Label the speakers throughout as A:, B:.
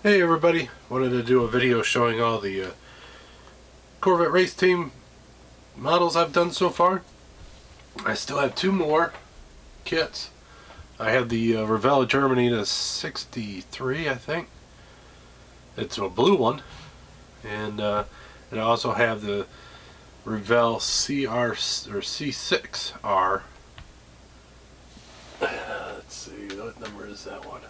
A: Hey everybody, wanted to do a video showing all the Corvette race team models I've done so far. I still have two more kits. I have the Revell Germany to 63, I think. It's a blue one. And I also have the Revell CR or C6R. Let's see, what number is that one?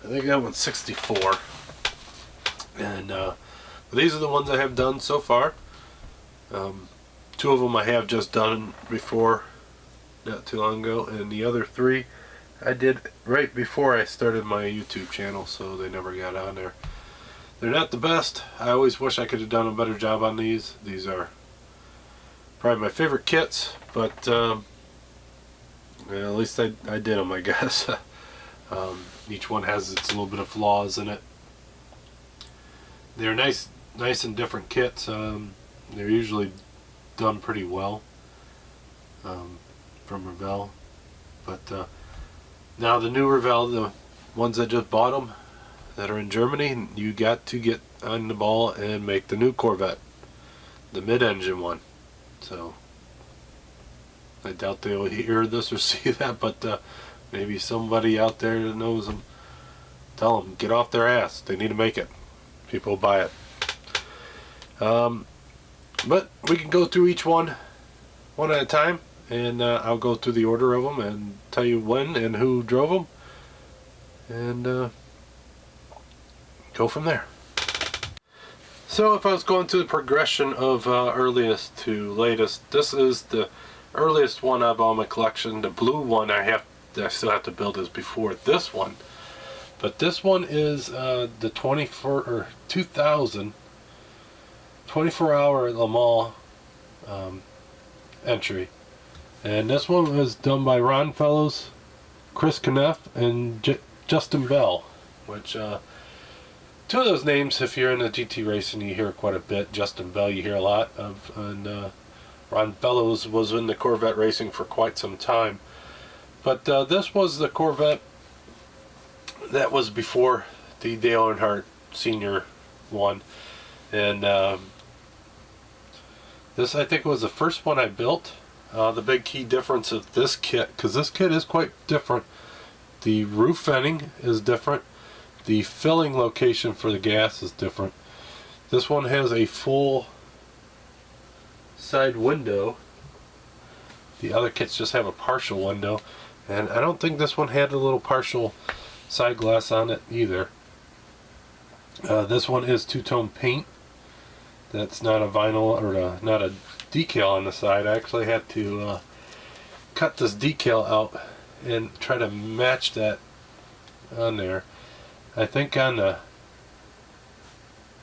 A: I think that one's 64. And these are the ones I have done so far. Two of them I have just done before, not too long ago, and the other three I did right before I started my YouTube channel, so they never got on there. They're not the best. I always wish I could have done a better job on these. These are probably my favorite kits, but well, at least I did them, I guess. Each one has its little bit of flaws in it. They're nice and different kits. They're usually done pretty well from Revell. But now the new Revell, the ones that just bought them, that are in Germany, you got to get on the ball and make the new Corvette, the mid-engine one. So I doubt they'll hear this or see that, but maybe somebody out there that knows them, tell them, get off their ass. They need to make it. People buy it. But we can go through each one at a time, and I'll go through the order of them and tell you when and who drove them, and go from there. So if I was going through the progression of earliest to latest, this is the earliest one out of all my collection. The blue one I still have to build is before this one, but this one is the 2000 24-hour Le Mans entry, and this one was done by Ron Fellows, Chris Kneff, and Justin Bell, which two of those names, if you're in the GT racing, you hear quite a bit. Justin Bell you hear a lot of, and Ron Fellows was in the Corvette racing for quite some time. But this was the Corvette that was before the Dale Earnhardt Sr. one. And this, I think, was the first one I built. The big key difference of this kit, because this kit is quite different. The roof venting is different. The filling location for the gas is different. This one has a full side window. The other kits just have a partial window. And I don't think this one had a little partial side glass on it either. This one is two-tone paint. That's not a vinyl or not a decal on the side. I actually had to cut this decal out and try to match that on there. I think it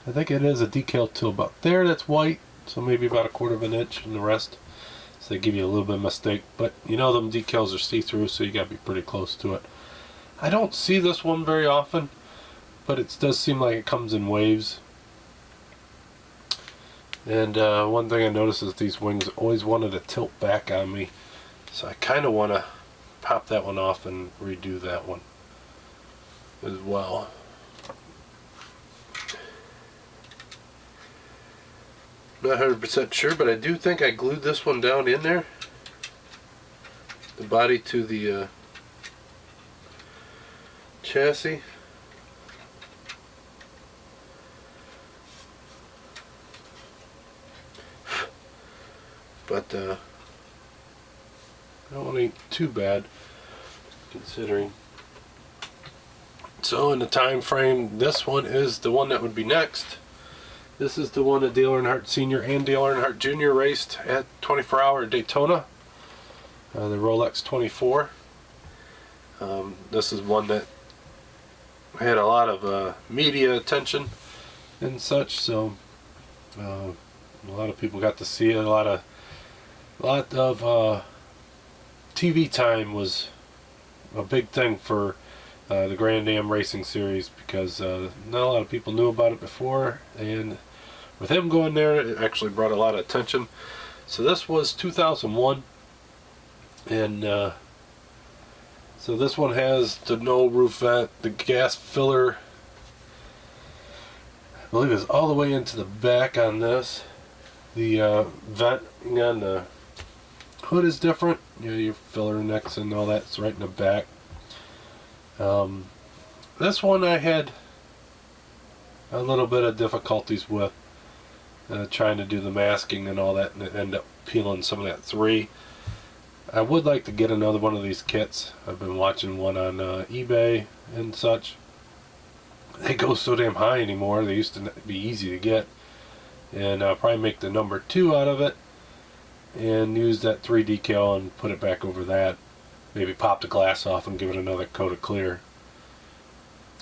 A: is a decal to about there that's white, so maybe about a quarter of an inch, and the rest, so they give you a little bit of mistake. But you know them decals are see-through, so you got to be pretty close to it. I don't see this one very often, but it does seem like it comes in waves. And one thing I noticed is these wings always wanted to tilt back on me, so I kind of want to pop that one off and redo that one as well. Not 100% sure, but I do think I glued this one down in there, the body to the chassis. But that one ain't too bad considering. So in the time frame, this one is the one that would be next. This is the one that Dale Earnhardt Sr. and Dale Earnhardt Jr. raced at 24-hour Daytona, the Rolex 24. This is one that had a lot of media attention and such, so a lot of people got to see it. A lot of TV time was a big thing for the Grand Am Racing Series, because not a lot of people knew about it before, and with him going there, it actually brought a lot of attention. So this was 2001, and So this one has the no roof vent. The gas filler, I believe, is all the way into the back on this. The venting on the hood is different. You know, your filler necks and all that's right in the back. This one I had a little bit of difficulties with trying to do the masking and all that, and it ended up peeling some of that 3. I would like to get another one of these kits. I've been watching one on eBay and such. They go so damn high anymore. They used to be easy to get. And I'll probably make the number 2 out of it and use that 3 decal and put it back over that. Maybe pop the glass off and give it another coat of clear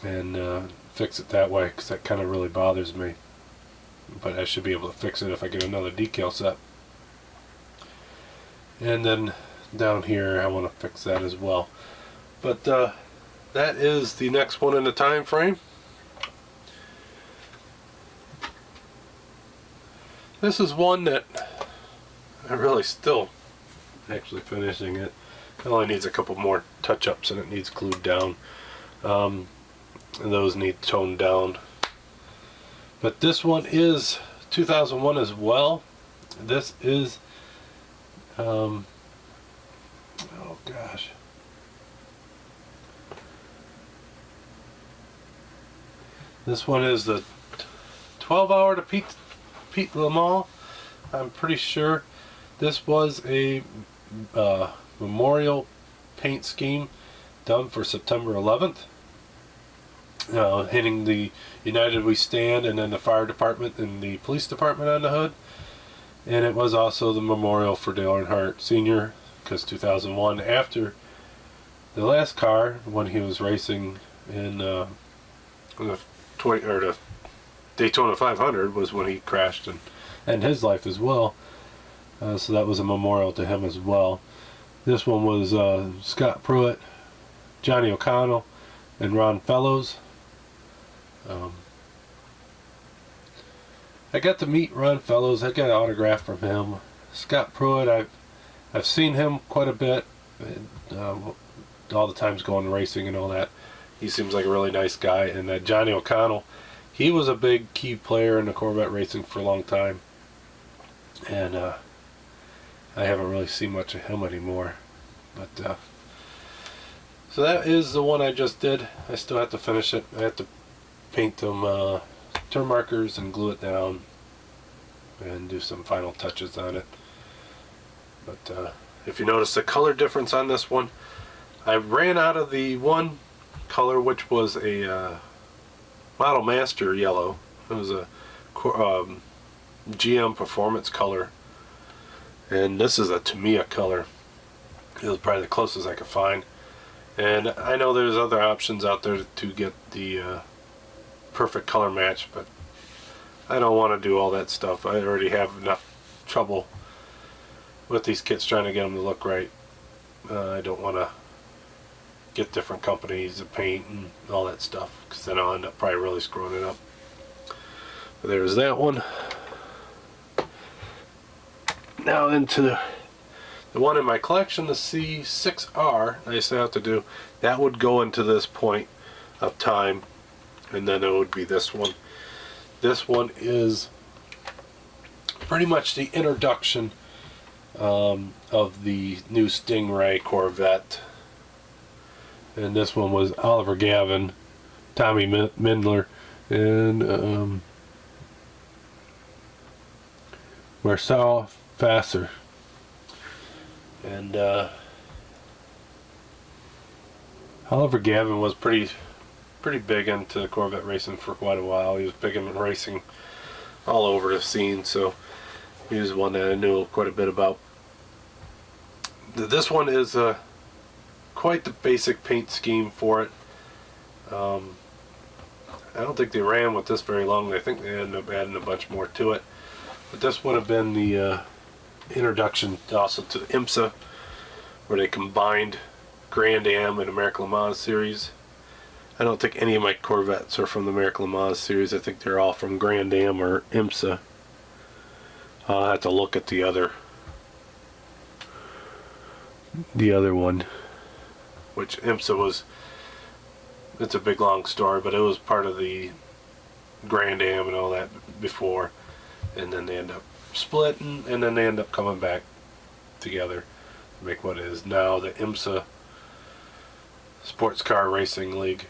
A: and fix it that way, because that kind of really bothers me. But I should be able to fix it if I get another decal set. And then down here I want to fix that as well. But that is the next one in the time frame. This is one that I really still actually finishing it. It only needs a couple more touch-ups and it needs glued down. And those need toned down. But this one is 2001 as well. This is oh gosh, this one is the 12-hour to Pete Le Mans. I'm pretty sure this was a memorial paint scheme done for September 11th, hitting the United We Stand and then the fire department and the police department on the hood. And it was also the memorial for Dale Earnhardt Sr., because 2001, after the last car, when he was racing in the Daytona 500, was when he crashed and his life as well. So that was a memorial to him as well. This one was Scott Pruitt, Johnny O'Connell, and Ron Fellows. I got to meet Ron Fellows. I got an autograph from him. Scott Pruitt, I've seen him quite a bit, all the times going racing and all that. He seems like a really nice guy. And Johnny O'Connell, he was a big key player in the Corvette racing for a long time, and I haven't really seen much of him anymore. But so that is the one I just did. I still have to finish it. I have to paint them turn markers and glue it down and do some final touches on it. But if you notice the color difference on this one, I ran out of the one color which was a Model Master yellow. It was a GM Performance color, and this is a Tamiya color. It was probably the closest I could find, and I know there's other options out there to get the perfect color match, but I don't want to do all that stuff. I already have enough trouble with these kits trying to get them to look right. I don't want to get different companies of paint and all that stuff, because then I'll end up probably really screwing it up. But there's that one. Now into the one in my collection, the C6R. I used to have to do that, would go into this point of time, and then it would be this one. This one is pretty much the introduction of the new Stingray Corvette, and this one was Oliver Gavin, Tommy Mindler, and Marcel Fasser. And Oliver Gavin was pretty big into Corvette racing for quite a while. He was big in racing all over the scene, so he was one that I knew quite a bit about. This one is quite the basic paint scheme for it. I don't think they ran with this very long. I think they ended up adding a bunch more to it. But this would have been the introduction also to the IMSA, where they combined Grand Am and American Le Mans series. I don't think any of my Corvettes are from the American Le Mans series. I think they're all from Grand Am or IMSA. I'll have to look at the other one. which IMSA was, it's a big long story, but it was part of the Grand Am and all that before, and then they end up splitting, and then they end up coming back together to make what is now the IMSA Sports Car Racing League.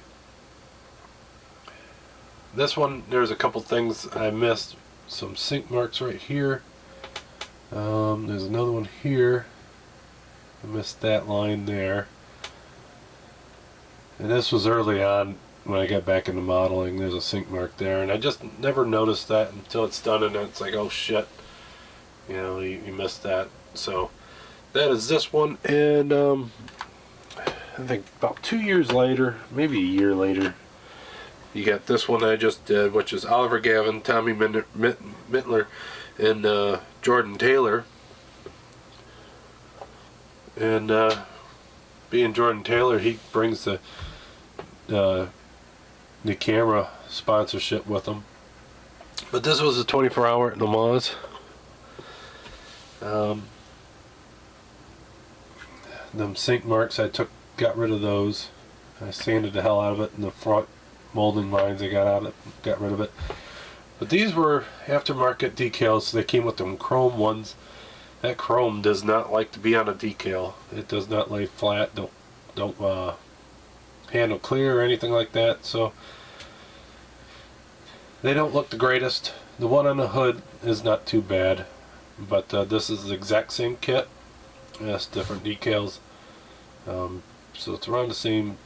A: This one, there's a couple things I missed. Some sink marks right here. There's another one here. I missed that line there. And this was early on when I got back into modeling. There's a sink mark there, and I just never noticed that until it's done, and it's like, oh shit, you know, you missed that. So that is this one, and I think about 2 years later, maybe a year later, you got this one I just did, which is Oliver Gavin, Tommy Mittler, and Jordan Taylor. And being Jordan Taylor, he brings the camera sponsorship with him. But this was a 24-hour at Le Mans. Them sink marks, got rid of those. I sanded the hell out of it, and the front molding lines I got rid of it. But these were aftermarket decals, so they came with them chrome ones. That chrome does not like to be on a decal. It does not lay flat, don't handle clear or anything like that, so they don't look the greatest. The one on the hood is not too bad, but this is the exact same kit. Yes, different decals. So it's around the same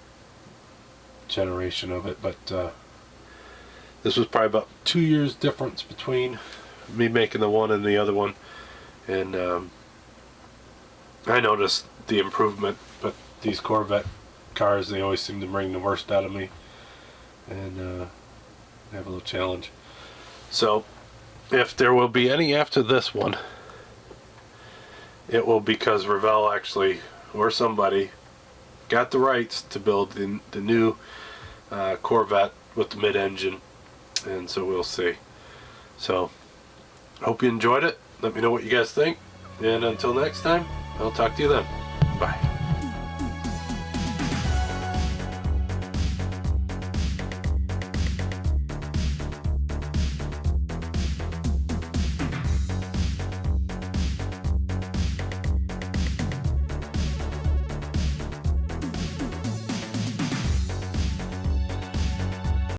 A: generation of it, but this was probably about 2 years difference between me making the one and the other one, and I noticed the improvement. But these Corvette cars, they always seem to bring the worst out of me, and have a little challenge. So if there will be any after this one, it will because Revell actually, or somebody, got the rights to build the new Corvette with the mid-engine, and so we'll see. So hope you enjoyed it. Let me know what you guys think, and until next time, I'll talk to you then. Bye.